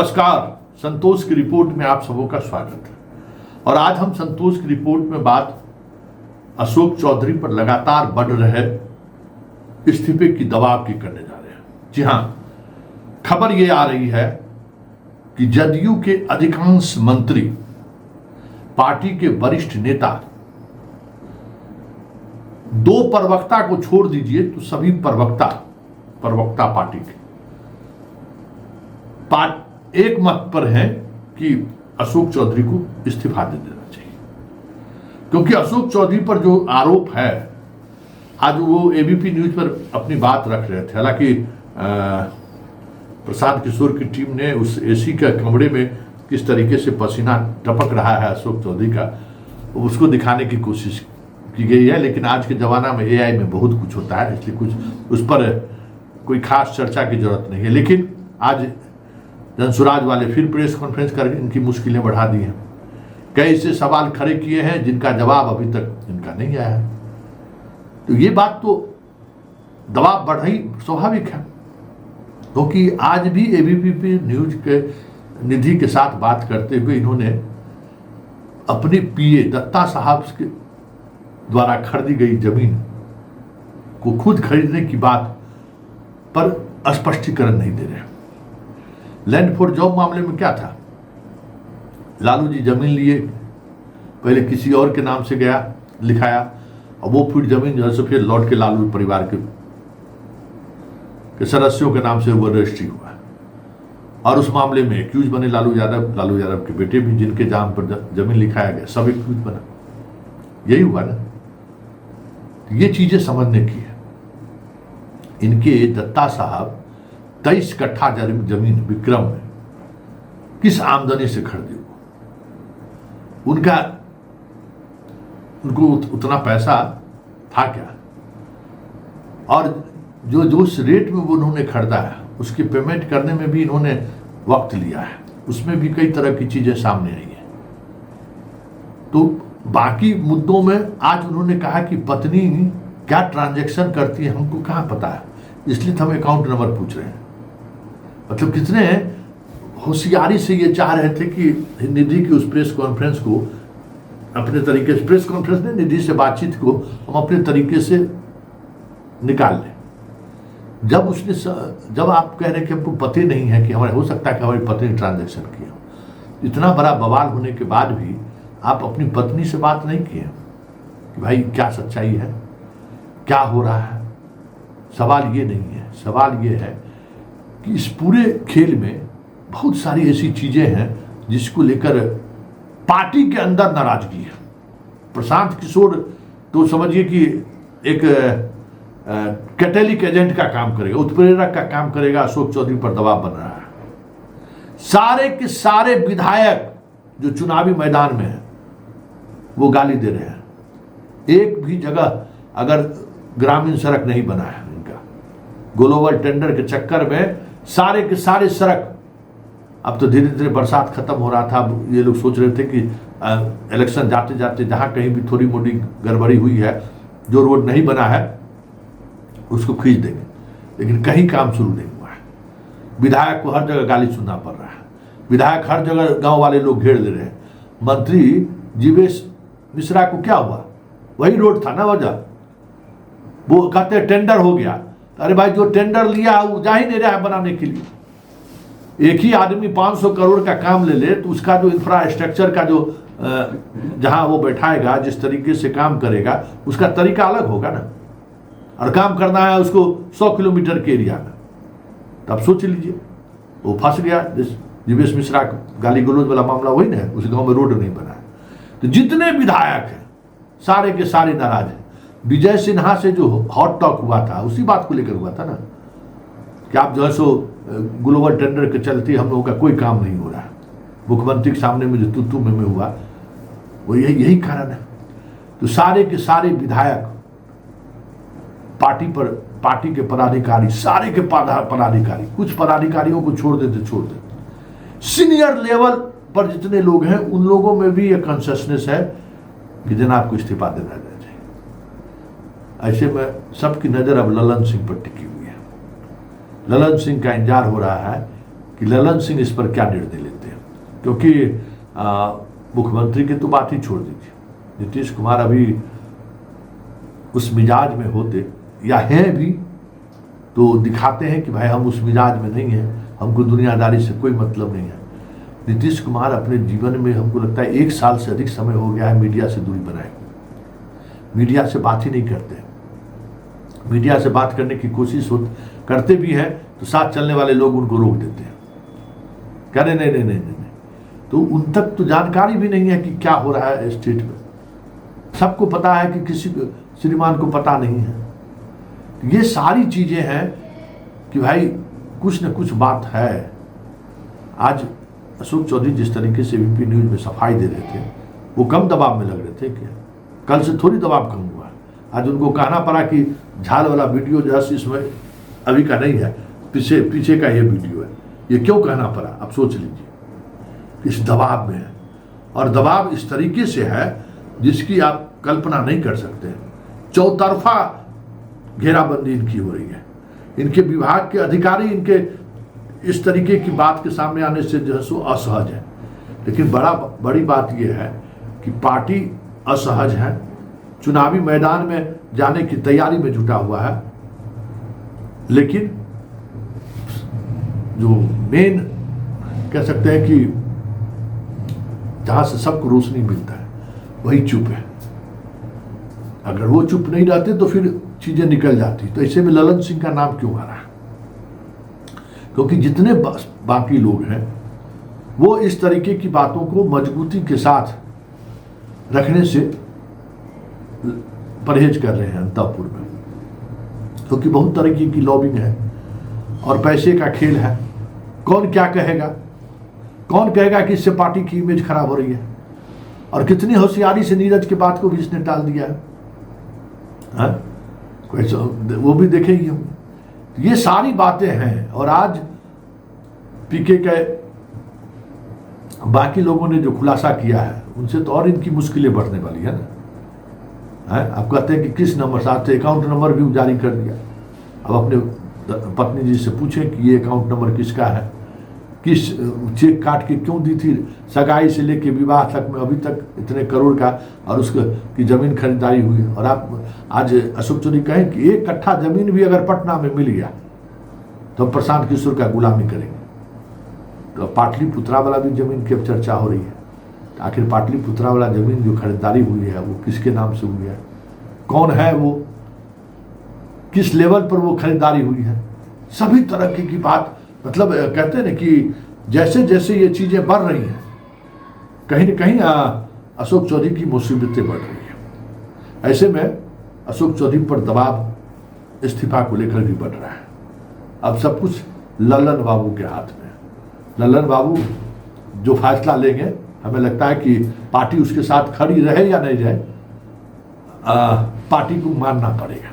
नमस्कार, संतोष की रिपोर्ट में आप सबों का स्वागत है। और आज हम संतोष की रिपोर्ट में बात अशोक चौधरी पर लगातार बढ़ रहे इस्तीफे की दबाव की करने जा रहे हैं। जी हां, खबर यह आ रही है कि जदयू के अधिकांश मंत्री, पार्टी के वरिष्ठ नेता, दो प्रवक्ता को छोड़ दीजिए तो सभी प्रवक्ता पार्टी के एक मत पर है कि अशोक चौधरी को इस्तीफा दे देना चाहिए। क्योंकि अशोक चौधरी पर जो आरोप है, आज वो एबीपी न्यूज पर अपनी बात रख रहे थे। हालांकि प्रशांत किशोर की टीम ने उस एसी के कमरे में किस तरीके से पसीना टपक रहा है अशोक चौधरी का, उसको दिखाने की कोशिश की गई है। लेकिन आज के जमाना में एआई में बहुत कुछ होता है, इसलिए कुछ उस पर कोई खास चर्चा की जरूरत नहीं है। लेकिन आज जनसुराज वाले फिर प्रेस कॉन्फ्रेंस करके इनकी मुश्किलें बढ़ा दी हैं। कई ऐसे सवाल खड़े किए हैं जिनका जवाब अभी तक इनका नहीं आया है। तो ये बात तो दबाव बढ़ रही स्वाभाविक है, क्योंकि आज भी एबीपी न्यूज के निधि के साथ बात करते हुए इन्होंने अपने पीए दत्ता साहब के द्वारा खरीदी गई जमीन को खुद खरीदने की बात पर स्पष्टीकरण नहीं दे रहे। लैंड फॉर जॉब मामले में क्या था, लालू जी जमीन लिए, पहले किसी और के नाम से गया लिखाया, और वो फिर जमीन जो है सो फिर लौट के लालू परिवार के सदस्यों के नाम से वो रजिस्ट्री हुआ। और उस मामले में एक्यूज बने लालू यादव के बेटे भी, जिनके नाम पर जमीन लिखाया गया, सब एक्यूज बना। यही हुआ ना। ये चीजें समझने की है। इनके दत्ता साहब 23 कट्ठा जमीन विक्रम में किस आमदनी से खरीदी? उनको उतना पैसा था क्या? और जो उस रेट में वो उन्होंने खरीदा है, उसकी पेमेंट करने में भी इन्होंने वक्त लिया है। उसमें भी कई तरह की चीजें सामने आई है। तो बाकी मुद्दों में आज उन्होंने कहा कि पत्नी क्या ट्रांजैक्शन करती है हमको कहां पता है, इसलिए तो हम अकाउंट नंबर पूछ रहे हैं। मतलब कितने होशियारी से ये चाह रहे थे कि निधि की उस प्रेस कॉन्फ्रेंस को अपने तरीके से, प्रेस कॉन्फ्रेंस ने निधि से बातचीत को हम अपने तरीके से निकाल लें। जब आप कह रहे हैं कि हमको पता नहीं है कि हमारे, हो सकता है कि हमारी पत्नी ट्रांजैक्शन की हो, इतना बड़ा बवाल होने के बाद भी आप अपनी पत्नी से बात नहीं किए कि भाई क्या सच्चाई है, क्या हो रहा है। सवाल ये नहीं है, सवाल ये है कि इस पूरे खेल में बहुत सारी ऐसी चीजें हैं जिसको लेकर पार्टी के अंदर नाराजगी है। प्रशांत किशोर तो समझिए कि एक कैटेलिक एजेंट का काम करेगा, उत्प्रेरक का काम करेगा। अशोक चौधरी पर दबाव बन रहा है। सारे के सारे विधायक जो चुनावी मैदान में हैं वो गाली दे रहे हैं। एक भी जगह अगर ग्रामीण सड़क नहीं बना है इनका, ग्लोबल टेंडर के चक्कर में सारे के सारे सड़क, अब तो धीरे धीरे बरसात खत्म हो रहा था, ये लोग सोच रहे थे कि इलेक्शन जाते जाते जहां कहीं भी थोड़ी मोटी गड़बड़ी हुई है, जो रोड नहीं बना है उसको खींच देंगे, लेकिन कहीं काम शुरू नहीं हुआ है। विधायक को हर जगह गाली सुनना पड़ रहा है। विधायक हर जगह गांव वाले लोग घेर ले रहे हैं। मंत्री जीवेश मिश्रा को क्या हुआ, वही रोड था ना वजह, वो कहते टेंडर हो गया। अरे भाई, जो टेंडर लिया वो जा ही नहीं रहा है बनाने के लिए। एक ही आदमी 500 करोड़ का काम ले तो उसका जो इंफ्रास्ट्रक्चर का जो जहां वो बैठाएगा, जिस तरीके से काम करेगा, उसका तरीका अलग होगा ना। और काम करना है उसको 100 किलोमीटर के एरिया में, तब सोच लीजिए। वो फंस गया। जीवेश मिश्रा गाली गलौज वाला मामला वही ना, उस गांव में रोड नहीं बना है। तो जितने विधायक हैं सारे के सारे नाराज हैं। विजय सिन्हा से जो हॉट टॉक हुआ था उसी बात को लेकर हुआ था ना, कि आप जो है सो ग्लोबल टेंडर के चलते हम लोगों का कोई काम नहीं हो रहा है। मुख्यमंत्री के सामने में जो तू में हुआ, वो यही कारण है। तो सारे के सारे विधायक, पार्टी के पदाधिकारी, सारे के पदाधिकारी, कुछ पदाधिकारियों को छोड़ देते, सीनियर लेवल पर जितने लोग हैं उन लोगों में भी एक कॉन्शियसनेस है कि जनाब को इस्तीफा देना चाहिए। ऐसे में सबकी नजर अब ललन सिंह पर टिकी हुई है। ललन सिंह का इंतजार हो रहा है कि ललन सिंह इस पर क्या निर्णय लेते हैं, क्योंकि मुख्यमंत्री की तो बात ही छोड़ दीजिए, नीतीश कुमार अभी उस मिजाज में होते या हैं भी तो दिखाते हैं कि भाई हम उस मिजाज में नहीं हैं, हमको दुनियादारी से कोई मतलब नहीं है। नीतीश कुमार अपने जीवन में हमको लगता है 1 साल से अधिक समय हो गया है मीडिया से दूरी बनाए, मीडिया से बात ही नहीं करते। मीडिया से बात करने की कोशिश करते भी हैं तो साथ चलने वाले लोग उनको रोक देते हैं, कह रहे नहीं नहीं नहीं नहीं, तो उन तक तो जानकारी भी नहीं है कि क्या हो रहा है स्टेट में। सबको पता है कि किसी श्रीमान को पता नहीं है। ये सारी चीजें हैं कि भाई कुछ न कुछ बात है। आज अशोक चौधरी जिस तरीके से एबीपी न्यूज में सफाई दे रहे थे, वो कम दबाव में लग रहे थे क्या? कल से थोड़ी दबाव कम हुआ। आज उनको कहना पड़ा कि झाल वाला वीडियो जो है इसमें अभी का नहीं है, पीछे का ये वीडियो है। ये क्यों कहना पड़ा, आप सोच लीजिए। इस दबाव में है, और दबाव इस तरीके से है जिसकी आप कल्पना नहीं कर सकते। चौतरफा घेराबंदी इनकी हो रही है। इनके विभाग के अधिकारी इनके इस तरीके की बात के सामने आने से जो है सो असहज है। लेकिन बड़ी बात यह है कि पार्टी असहज है, चुनावी मैदान में जाने की तैयारी में जुटा हुआ है। लेकिन जो मेन कह सकते हैं कि जहां से सबको रोशनी मिलता है वही चुप है। अगर वो चुप नहीं रहते तो फिर चीजें निकल जाती। तो ऐसे में ललन सिंह का नाम क्यों आ रहा है? क्योंकि जितने बाकी लोग हैं वो इस तरीके की बातों को मजबूती के साथ रखने से परहेज कर रहे हैं अंतःपुर में, क्योंकि बहुत तरीके की लॉबिंग है और पैसे का खेल है। कौन क्या कहेगा, कौन कहेगा कि इससे पार्टी की इमेज खराब हो रही है, और कितनी होशियारी से नीरज की बात को भी इसने टाल दिया है। वो भी देखेंगे हम। ये सारी बातें हैं। और आज पीके के बाकी लोगों ने जो खुलासा किया है उनसे तो और इनकी मुश्किलें बढ़ने वाली है ना। आप कहते हैं कि किस नंबर से, आपसे अकाउंट नंबर भी जारी कर दिया। अब अपने पत्नी जी से पूछें कि ये अकाउंट नंबर किसका है, किस चेक काट के क्यों दी थी, सगाई से लेके विवाह तक में अभी तक इतने करोड़ का और उसकी जमीन खरीदारी हुई। और आप आज अशोक चौधरी कहें कि 1 कट्ठा जमीन भी अगर पटना में मिल गया तो हम प्रशांत किशोर का गुलामी करेंगे। तो पाटलिपुत्रा वाला भी जमीन की अब चर्चा हो रही है। आखिर पाटलिपुत्रा वाला जमीन जो खरीदारी हुई है वो किसके नाम से हुई है, कौन है वो, किस लेवल पर वो खरीदारी हुई है, सभी तरह की बात। मतलब कहते हैं ना कि जैसे जैसे ये चीजें बढ़ रही हैं कहीं न कहीं अशोक चौधरी की मुसीबतें बढ़ रही हैं। ऐसे में अशोक चौधरी पर दबाव इस्तीफा को लेकर भी बढ़ रहा है। अब सब कुछ ललन बाबू के हाथ में है। ललन बाबू जो फैसला लेंगे, हमें लगता है कि पार्टी उसके साथ खड़ी रहे या नहीं रहे, पार्टी को मानना पड़ेगा।